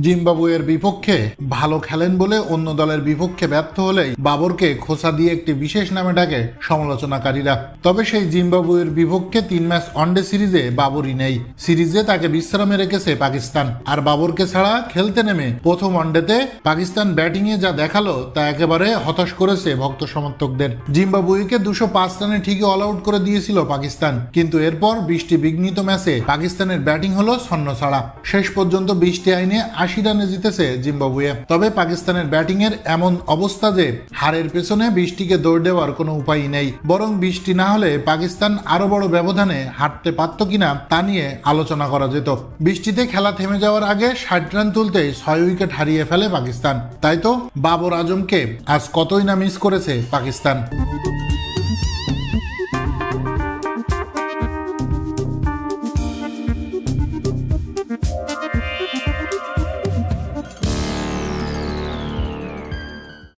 জিম্বাবুয়ের বিপক্ষে ভালো খেলেন বলে অন্য দলের বিপক্ষে ব্যর্থ হলেই বাবরকে খোসা দিয়ে একটি বিশেষ নামে ডাকে সমালোচনাকারীরা। তবে সেই জিম্বাবুয়ের বিপক্ষে 3 ম্যাচ ওয়ানডে সিরিজে বাবরই নেই। সিরিজে তাকে বিশ্রামে রেখেছে পাকিস্তান। আর বাবরকে ছাড়া খেলতে নেমে প্রথম ওয়ানডেতে পাকিস্তান ব্যাটিংয়ে যা দেখালো তা একেবারে হতাশ করেছে ভক্ত সমর্থকদের। জিম্বাবুয়েকে 205 রানে ঠিকই অল আউট করে দিয়েছিল পাকিস্তান, কিন্তু এরপর 20টি বিঘ্নিত ম্যাচে পাকিস্তানের ব্যাটিং হলো ছন্নছাড়া। শেষ পর্যন্ত 20টি আইনে 80 রানে জিতেছে জিম্বাবুয়ে। তবে পাকিস্তানের ব্যাটিং এর এমন অবস্থা যে হারের পেছনে 20টিকে দৌড় দেওয়ার কোনো উপায় নেই। বরং 20টি না হলে পাকিস্তান আরো বড় ব্যবধানে হারতে পারত কিনা তা নিয়ে আলোচনা করা যেত। 20টিতে খেলা থেমে যাওয়ার আগে 60 রান তুলতেই 6 উইকেট হারিয়ে ফেলে পাকিস্তান। তাই তো বাবর আজমকে আজ কতই না মিস করেছে পাকিস্তান।